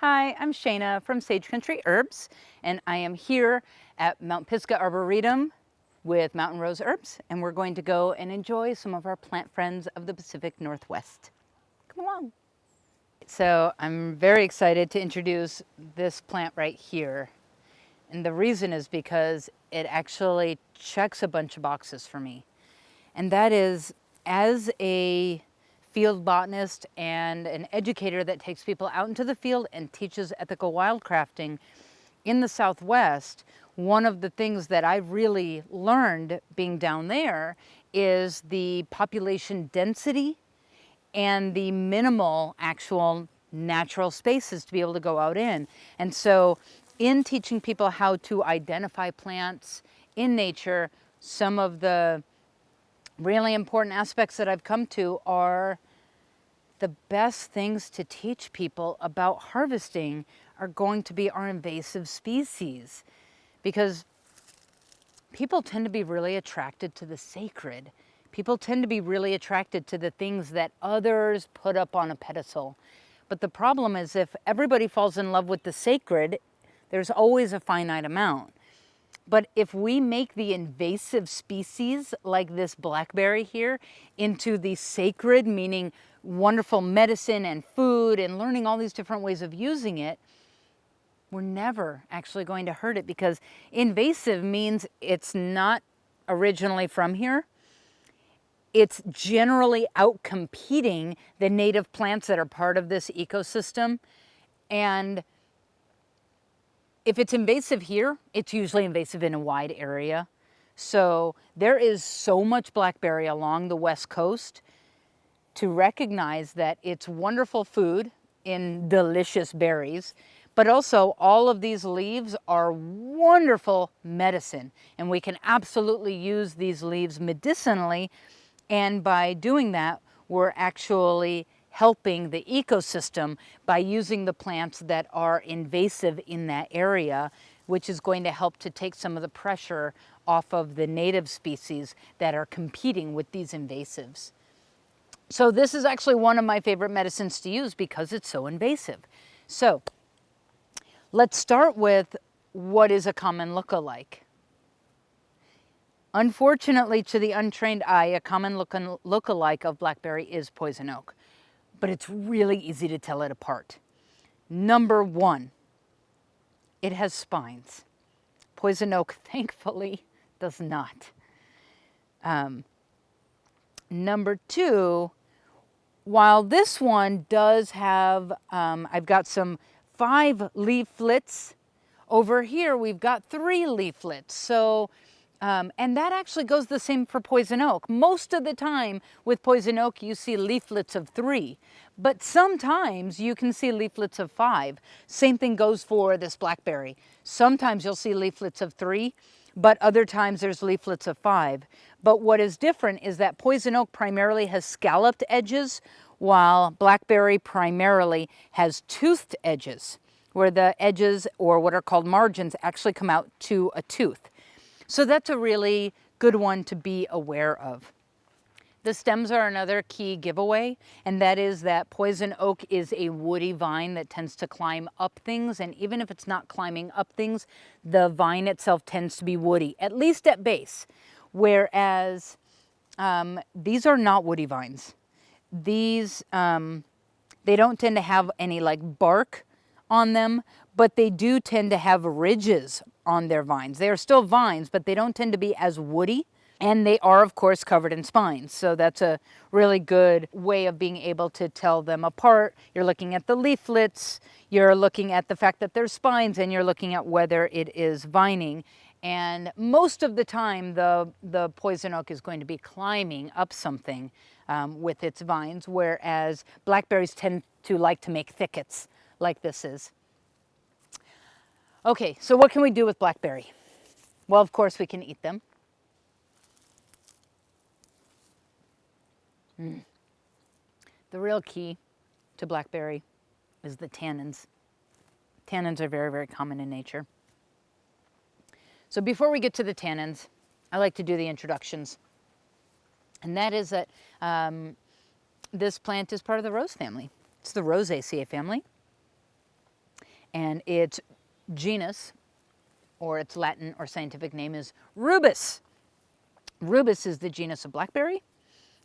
Hi, I'm Shana from Sage Country Herbs, and I am here at Mount Pisgah Arboretum with Mountain Rose Herbs, and we're going to go and enjoy some of our plant friends of the Pacific Northwest. Come along. So I'm very excited to introduce this plant right here. And the reason is because it actually checks a bunch of boxes for me. And that is, as a field botanist and an educator that takes people out into the field and teaches ethical wildcrafting in the Southwest, one of the things that I've really learned being down there is the population density and the minimal actual natural spaces to be able to go out in. And so in teaching people how to identify plants in nature, some of the really important aspects that I've come to are the best things to teach people about harvesting are going to be our invasive species, because people tend to be really attracted to the sacred. People tend to be really attracted to the things that others put up on a pedestal. But the problem is, if everybody falls in love with the sacred, there's always a finite amount. But if we make the invasive species, like this blackberry here, into the sacred, meaning wonderful medicine and food and learning all these different ways of using it, we're never actually going to hurt it, because invasive means it's not originally from here. It's generally outcompeting the native plants that are part of this ecosystem. And if it's invasive here, it's usually invasive in a wide area. So there is so much blackberry along the West Coast to recognize that it's wonderful food in delicious berries, but also all of these leaves are wonderful medicine, and we can absolutely use these leaves medicinally. And by doing that, we're actually helping the ecosystem by using the plants that are invasive in that area, which is going to help to take some of the pressure off of the native species that are competing with these invasives. So this is actually one of my favorite medicines to use because it's so invasive. So let's start with what is a common look-alike. Unfortunately, to the untrained eye, a common look-alike of blackberry is poison oak, but it's really easy to tell it apart. Number one, it has spines. Poison oak, thankfully, does not. Number two, while this one does have, I've got some 5 leaflets. Over here, we've got 3 leaflets. So, and that actually goes the same for poison oak. Most of the time with poison oak, you see leaflets of 3, but sometimes you can see leaflets of 5. Same thing goes for this blackberry. Sometimes you'll see leaflets of 3, but other times there's leaflets of 5. But what is different is that poison oak primarily has scalloped edges, while blackberry primarily has toothed edges, where the edges, or what are called margins, actually come out to a tooth. So that's a really good one to be aware of. The stems are another key giveaway, and that is that poison oak is a woody vine that tends to climb up things, and even if it's not climbing up things, the vine itself tends to be woody, at least at base. Whereas these are not woody vines. These, they don't tend to have any like bark on them, but they do tend to have ridges on their vines. They are still vines, but they don't tend to be as woody. And they are, of course, covered in spines. So that's a really good way of being able to tell them apart. You're looking at the leaflets, you're looking at the fact that there's spines, and you're looking at whether it is vining. And most of the time, the poison oak is going to be climbing up something with its vines, whereas blackberries tend to like to make thickets like this is. Okay, so what can we do with blackberry? Well, of course, we can eat them. The real key to blackberry is the tannins. Tannins are very, very common in nature. So before we get to the tannins, I like to do the introductions. And that is that this plant is part of the rose family. It's the Rosaceae family. And its genus, or its Latin or scientific name, is rubus. Rubus is the genus of blackberry,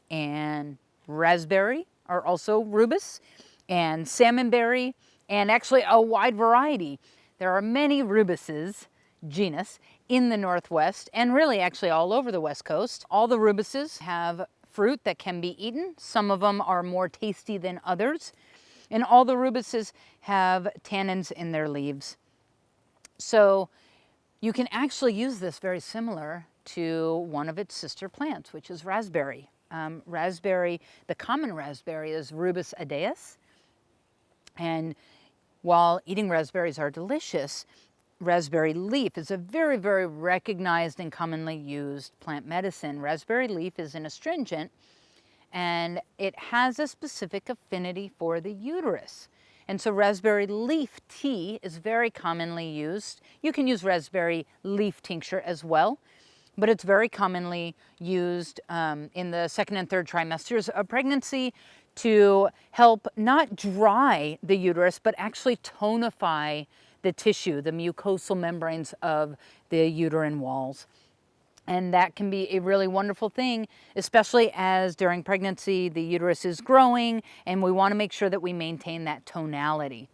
and raspberry are also rubus, and salmonberry, and actually a wide variety. There are many rubuses genus in the Northwest, and really actually all over the West Coast. All the rubuses have fruit that can be eaten. Some of them are more tasty than others. And all the rubuses have tannins in their leaves. So you can actually use this very similar to one of its sister plants, which is raspberry. Raspberry, the common raspberry, is Rubus idaeus. And while eating raspberries are delicious, raspberry leaf is a very, very recognized and commonly used plant medicine. Raspberry leaf is an astringent, and it has a specific affinity for the uterus. And so raspberry leaf tea is very commonly used. You can use raspberry leaf tincture as well, but it's very commonly used in the second and third trimesters of pregnancy to help not dry the uterus, but actually tonify the tissue, the mucosal membranes of the uterine walls. And that can be a really wonderful thing, especially as during pregnancy the uterus is growing and we want to make sure that we maintain that tonality.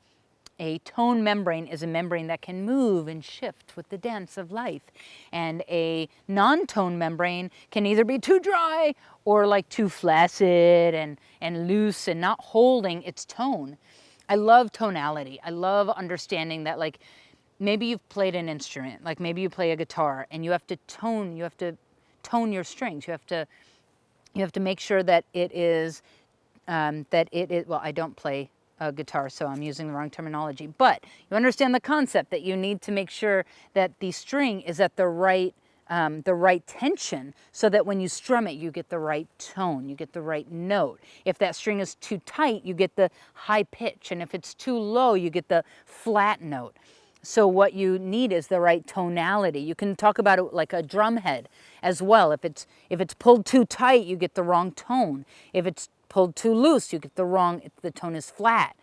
A tone membrane is a membrane that can move and shift with the dance of life. And a non-tone membrane can either be too dry or like too flaccid and loose and not holding its tone. I love tonality. I love understanding that, like, maybe you've played an instrument, like maybe you play a guitar and you have to tone your strings. You have to make sure that it is, well, I don't play a guitar, so I'm using the wrong terminology, but you understand the concept that you need to make sure that the string is at the right tension, so that when you strum it, you get the right tone, you get the right note. If that string is too tight, you get the high pitch, and if it's too low, you get the flat note. So what you need is the right tonality. You can talk about it like a drum head as well. If it's pulled too tight, you get the wrong tone. If it's pulled too loose, you get the tone is flat.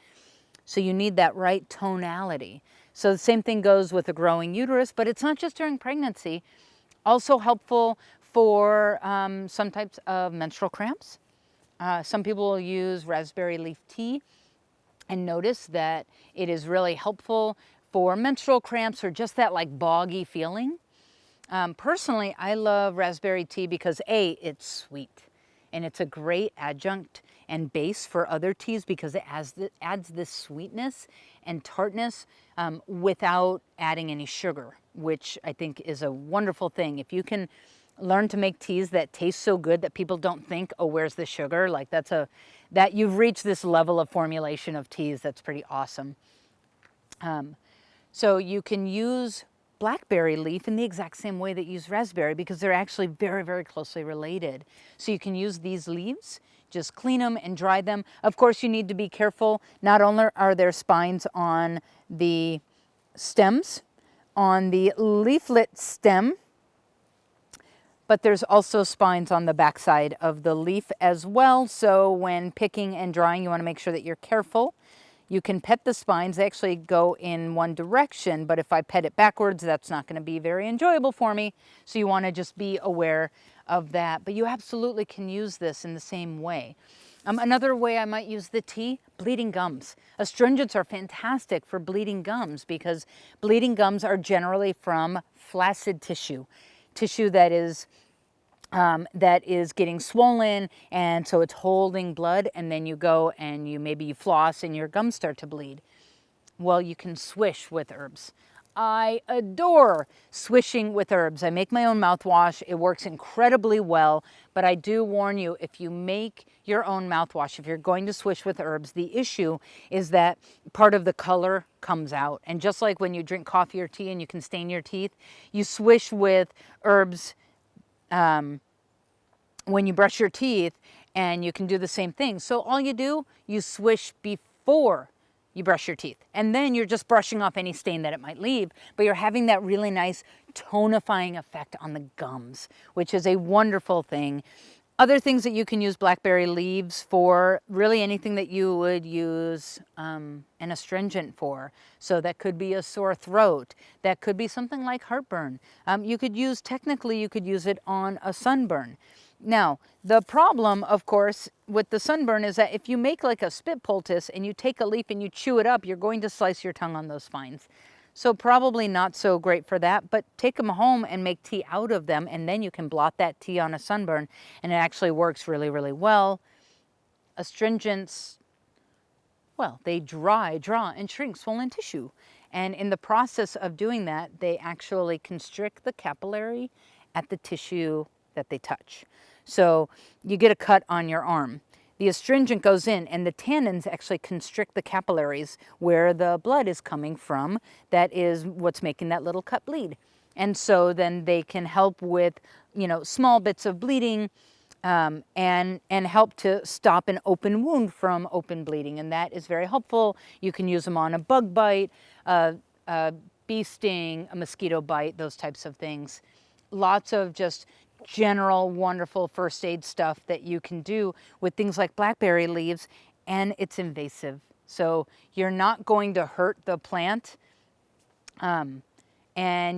So you need that right tonality. So the same thing goes with a growing uterus, but it's not just during pregnancy. Also helpful for some types of menstrual cramps. Some people will use raspberry leaf tea and notice that it is really helpful for menstrual cramps or just that like boggy feeling. Personally, I love raspberry tea because A, it's sweet, and it's a great adjunct and base for other teas because it adds this sweetness and tartness without adding any sugar, which I think is a wonderful thing. If you can learn to make teas that taste so good that people don't think, oh, where's the sugar? Like that you've reached this level of formulation of teas that's pretty awesome. So you can use blackberry leaf in the exact same way that you use raspberry because they're actually very, very closely related. So you can use these leaves, just clean them and dry them. Of course, you need to be careful. Not only are there spines on the stems, on the leaflet stem, but there's also spines on the backside of the leaf as well. So when picking and drying, you want to make sure that you're careful. You can pet the spines. They actually go in one direction, but if I pet it backwards, that's not going to be very enjoyable for me. So you want to just be aware of that. But you absolutely can use this in the same way. Another way I might use the tea, bleeding gums. Astringents are fantastic for bleeding gums because bleeding gums are generally from flaccid tissue that is getting swollen, and so it's holding blood, and then you go and maybe you floss and your gums start to bleed. Well, you can swish with herbs. I adore swishing with herbs. I make my own mouthwash. It works incredibly well, but I do warn you, if you make your own mouthwash, if you're going to swish with herbs, the issue is that part of the color comes out. And just like when you drink coffee or tea and you can stain your teeth, you swish with herbs when you brush your teeth, and you can do the same thing. So all you do, you swish before you brush your teeth, and then you're just brushing off any stain that it might leave, but you're having that really nice tonifying effect on the gums, which is a wonderful thing. Other things that you can use blackberry leaves for, really anything that you would use an astringent for. So that could be a sore throat. That could be something like heartburn. Technically you could use it on a sunburn. Now, the problem, of course, with the sunburn is that if you make like a spit poultice and you take a leaf and you chew it up, you're going to slice your tongue on those spines. So probably not so great for that, but take them home and make tea out of them, and then you can blot that tea on a sunburn, and it actually works really, really well. Astringents, well, they draw, and shrink swollen tissue. And in the process of doing that, they actually constrict the capillary at the tissue that they touch. So you get a cut on your arm. The astringent goes in and the tannins actually constrict the capillaries where the blood is coming from. That is what's making that little cut bleed. And so then they can help with, small bits of bleeding and help to stop an open wound from open bleeding. And that is very helpful. You can use them on a bug bite, a bee sting, a mosquito bite, those types of things. Lots of just general wonderful first aid stuff that you can do with things like blackberry leaves, and it's invasive. So you're not going to hurt the plant, and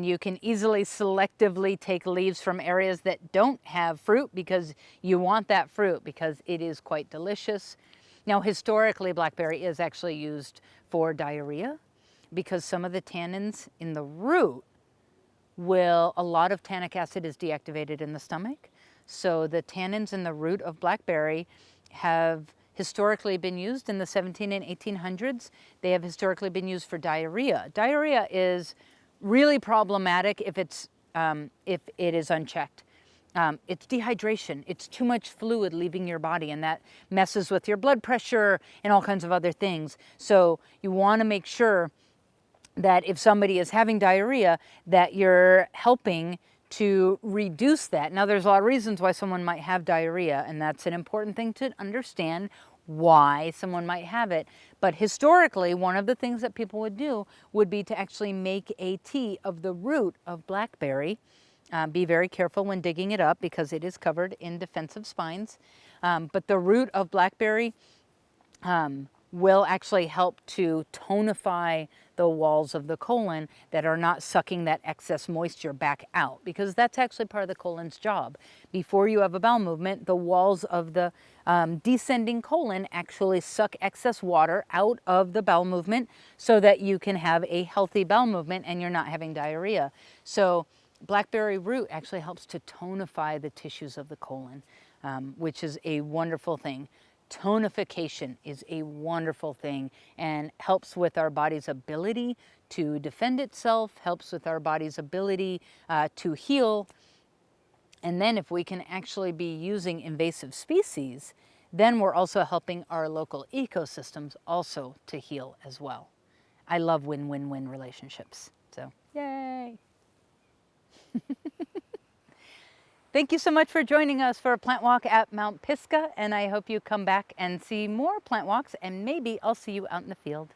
you can easily selectively take leaves from areas that don't have fruit because you want that fruit because it is quite delicious. Now historically blackberry is actually used for diarrhea because some of the tannins in the root a lot of tannic acid is deactivated in the stomach. So the tannins in the root of blackberry have historically been used in the 17 and 1800s. They have historically been used for diarrhea. Diarrhea is really problematic if it is unchecked. It's dehydration. It's too much fluid leaving your body, and that messes with your blood pressure and all kinds of other things. So you want to make sure that if somebody is having diarrhea, that you're helping to reduce that. Now, there's a lot of reasons why someone might have diarrhea, and that's an important thing to understand why someone might have it. But historically, one of the things that people would do would be to actually make a tea of the root of blackberry. Be very careful when digging it up because it is covered in defensive spines. But the root of blackberry will actually help to tonify the walls of the colon that are not sucking that excess moisture back out, because that's actually part of the colon's job. Before you have a bowel movement, the walls of the descending colon actually suck excess water out of the bowel movement so that you can have a healthy bowel movement and you're not having diarrhea. So blackberry root actually helps to tonify the tissues of the colon, which is a wonderful thing. Tonification is a wonderful thing and helps with our body's ability to defend itself, helps with our body's ability to heal. And then if we can actually be using invasive species, then we're also helping our local ecosystems also to heal as well. I love win-win-win relationships, so yay. Thank you so much for joining us for a plant walk at Mount Pisgah, and I hope you come back and see more plant walks, and maybe I'll see you out in the field.